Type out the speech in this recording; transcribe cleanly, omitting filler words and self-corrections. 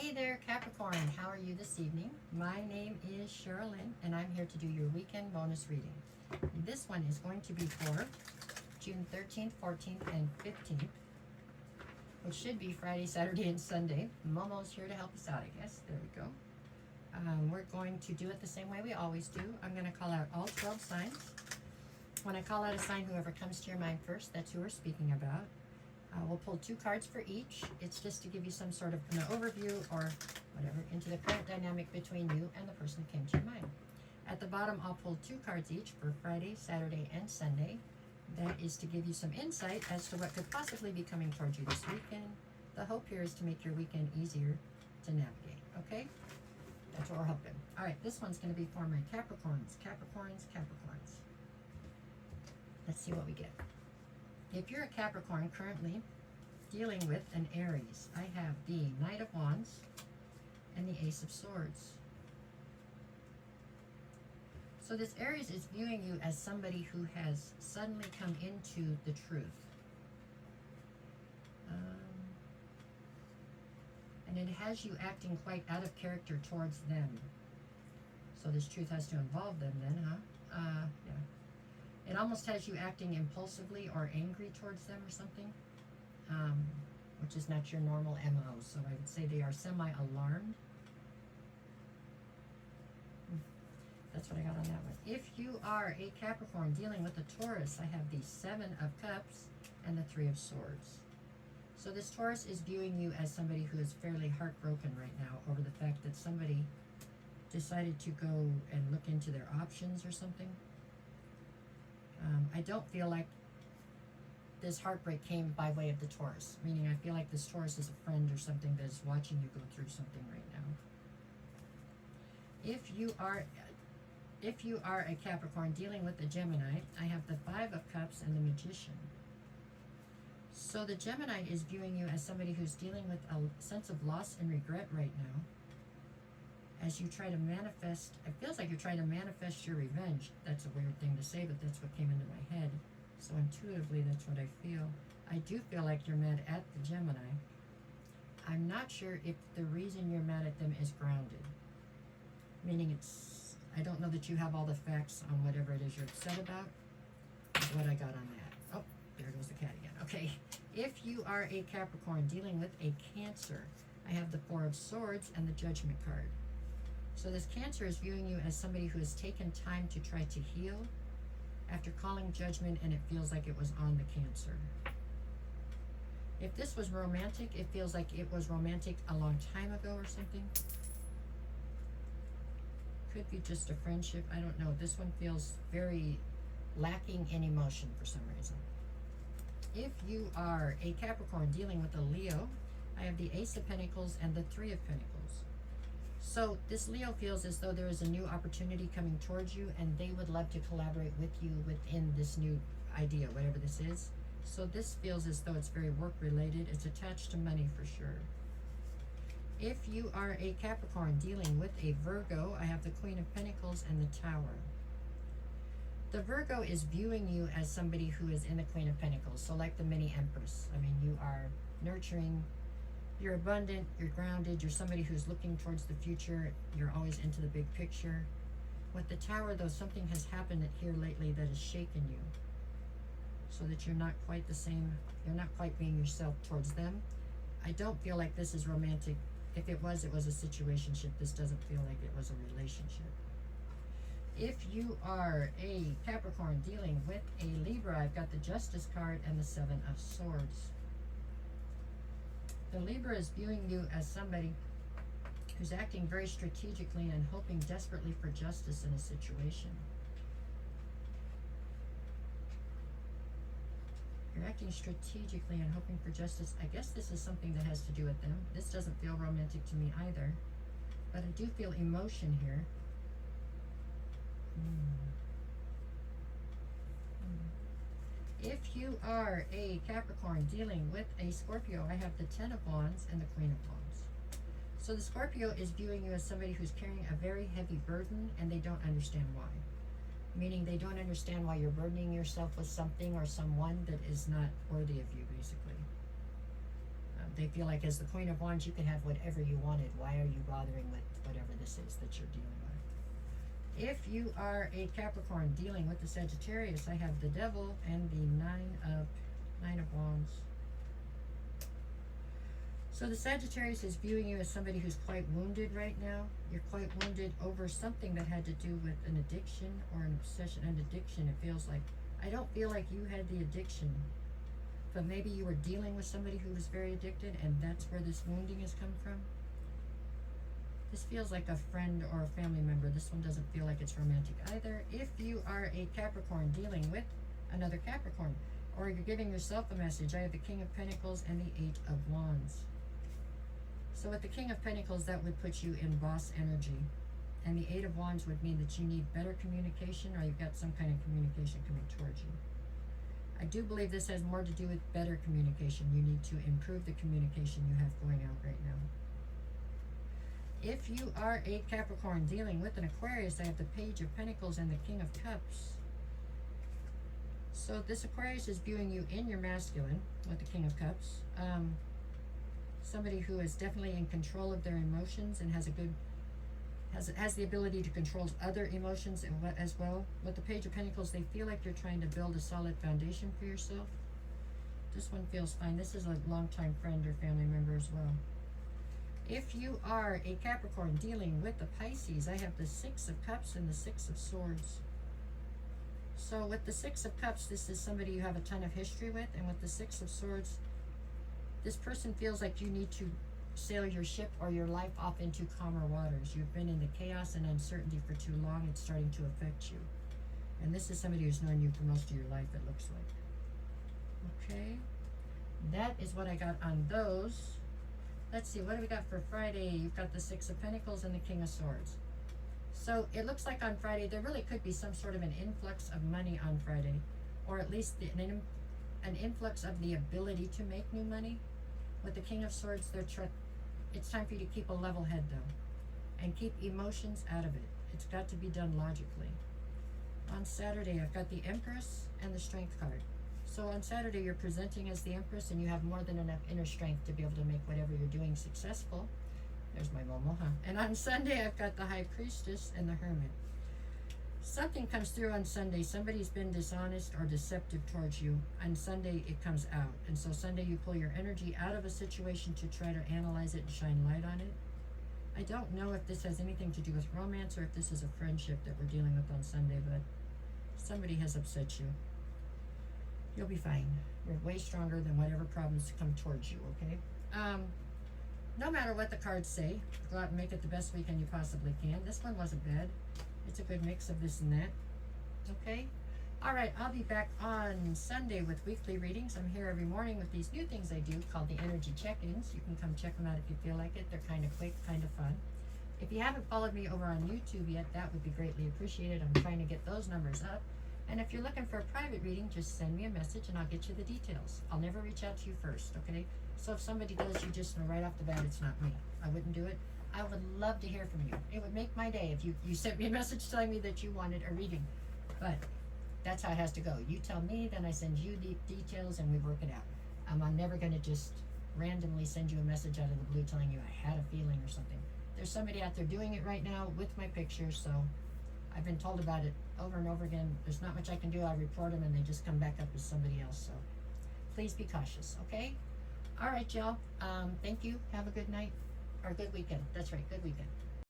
Hey there, Capricorn. How are you this evening? My name is Sherilyn, and I'm here to do your weekend bonus reading. This one is going to be for June 13th, 14th, and 15th, which should be Friday, Saturday, and Sunday. Momo's here to help us out, I guess. There we go. We're going to do it the same way we always do. I'm going to call out all 12 signs. When I call out a sign, whoever comes to your mind first, that's who we're speaking about. We'll pull 2 cards for each. It's just to give you some sort of an overview or whatever into the current dynamic between you and the person who came to your mind. At the bottom, I'll pull 2 cards each for Friday, Saturday, and Sunday. That is to give you some insight as to what could possibly be coming towards you this weekend. The hope here is to make your weekend easier to navigate, okay? That's what we're hoping. All right, this one's going to be for my Capricorns. Capricorns. Let's see what we get. If you're a Capricorn currently dealing with an Aries, I have the Knight of Wands and the Ace of Swords. So this Aries is viewing you as somebody who has suddenly come into the truth. And it has you acting quite out of character towards them. So this truth has to involve them then, huh? Yeah. It almost has you acting impulsively or angry towards them or something, which is not your normal MO. So I would say they are semi-alarmed. That's what I got on that one. If you are a Capricorn dealing with a Taurus, I have the 7 of Cups and the 3 of Swords. So this Taurus is viewing you as somebody who is fairly heartbroken right now over the fact that somebody decided to go and look into their options or something. I don't feel like this heartbreak came by way of the Taurus, meaning I feel like this Taurus is a friend or something that is watching you go through something right now. If you are a Capricorn dealing with a Gemini, I have the 5 of Cups and the Magician. So the Gemini is viewing you as somebody who's dealing with a sense of loss and regret right now. As you try to manifest, it feels like you're trying to manifest your revenge. That's a weird thing to say, but that's what came into my head. So intuitively, that's what I feel. I do feel like you're mad at the Gemini. I'm not sure if the reason you're mad at them is grounded. Meaning I don't know that you have all the facts on whatever it is you're upset about. What I got on that. Oh, there goes the cat again. Okay. If you are a Capricorn dealing with a Cancer, I have the 4 of Swords and the Judgment card. So this Cancer is viewing you as somebody who has taken time to try to heal after calling judgment, and it feels like it was on the Cancer. If this was romantic, it feels like it was romantic a long time ago or something. Could be just a friendship. I don't know. This one feels very lacking in emotion for some reason. If you are a Capricorn dealing with a Leo, I have the Ace of Pentacles and the 3 of Pentacles. So this Leo feels as though there is a new opportunity coming towards you, and they would love to collaborate with you within this new idea, whatever this is. So this feels as though it's very work related. It's attached to money for sure. If you are a Capricorn dealing with a Virgo, I have the Queen of Pentacles and the Tower. The Virgo is viewing you as somebody who is in the Queen of Pentacles. So like the mini Empress. I mean, you are nurturing. You're abundant, you're grounded, you're somebody who's looking towards the future, you're always into the big picture. With the Tower, though, something has happened here lately that has shaken you so that you're not quite the same, you're not quite being yourself towards them. I don't feel like this is romantic. If it was a situationship. This doesn't feel like it was a relationship. If you are a Capricorn dealing with a Libra, I've got the Justice card and the 7 of Swords. The Libra is viewing you as somebody who's acting very strategically and hoping desperately for justice in a situation. You're acting strategically and hoping for justice. I guess this is something that has to do with them. This doesn't feel romantic to me either. But I do feel emotion here. If you are a Capricorn dealing with a Scorpio, I have the 10 of Wands and the Queen of Wands. So the Scorpio is viewing you as somebody who's carrying a very heavy burden, and they don't understand why. Meaning they don't understand why you're burdening yourself with something or someone that is not worthy of you, basically. They feel like as the Queen of Wands, you can have whatever you wanted. Why are you bothering with whatever this is that you're dealing with? If you are a Capricorn dealing with the Sagittarius, I have the Devil and the Nine of Wands. So the Sagittarius is viewing you as somebody who's quite wounded right now. You're quite wounded over something that had to do with an addiction or an obsession. An addiction, it feels like. I don't feel like you had the addiction, but maybe you were dealing with somebody who was very addicted, and that's where this wounding has come from. This feels like a friend or a family member. This one doesn't feel like it's romantic either. If you are a Capricorn dealing with another Capricorn, or you're giving yourself a message, I have the King of Pentacles and the Eight of Wands. So with the King of Pentacles, that would put you in boss energy. And the Eight of Wands would mean that you need better communication, or you've got some kind of communication coming towards you. I do believe this has more to do with better communication. You need to improve the communication you have going out right now. If you are a Capricorn dealing with an Aquarius, I have the Page of Pentacles and the King of Cups. So this Aquarius is viewing you in your masculine with the King of Cups. Somebody who is definitely in control of their emotions and has a good, has the ability to control other emotions as well. With the Page of Pentacles, they feel like you're trying to build a solid foundation for yourself. This one feels fine. This is a longtime friend or family member as well. If you are a Capricorn dealing with the Pisces, I have the Six of Cups and the Six of Swords. So with the Six of Cups, this is somebody you have a ton of history with, and with the Six of Swords, this person feels like you need to sail your ship or your life off into calmer waters. You've been in the chaos and uncertainty for too long. It's starting to affect you. And this is somebody who's known you for most of your life, it looks like. Okay. That is what I got on those. Let's see, what do we got for Friday? You've got the Six of Pentacles and the King of Swords. So it looks like on Friday, there really could be some sort of an influx of money on Friday. Or at least an influx of the ability to make new money. With the King of Swords, it's time for you to keep a level head though, and keep emotions out of it. It's got to be done logically. On Saturday, I've got the Empress and the Strength card. So on Saturday, you're presenting as the Empress, and you have more than enough inner strength to be able to make whatever you're doing successful. There's my Momo, huh? And on Sunday, I've got the High Priestess and the Hermit. Something comes through on Sunday. Somebody's been dishonest or deceptive towards you. On Sunday, it comes out. And so Sunday, you pull your energy out of a situation to try to analyze it and shine light on it. I don't know if this has anything to do with romance or if this is a friendship that we're dealing with on Sunday, but somebody has upset you. You'll be fine. We're way stronger than whatever problems come towards you, okay? No matter what the cards say, go out and make it the best weekend you possibly can. This one wasn't bad. It's a good mix of this and that. Okay? All right, I'll be back on Sunday with weekly readings. I'm here every morning with these new things I do called the energy check-ins. You can come check them out if you feel like it. They're kind of quick, kind of fun. If you haven't followed me over on YouTube yet, that would be greatly appreciated. I'm trying to get those numbers up. And if you're looking for a private reading, just send me a message and I'll get you the details. I'll never reach out to you first, okay? So if somebody does, you just know right off the bat it's not me. I wouldn't do it. I would love to hear from you. It would make my day if you sent me a message telling me that you wanted a reading. But that's how it has to go. You tell me, then I send you the details and we work it out. I'm never going to just randomly send you a message out of the blue telling you I had a feeling or something. There's somebody out there doing it right now with my picture, so I've been told about it over and over again. There's not much I can do. I report them and they just come back up as somebody else. So please be cautious, okay? All right, y'all. Thank you. Have a good night or good weekend. That's right, good weekend.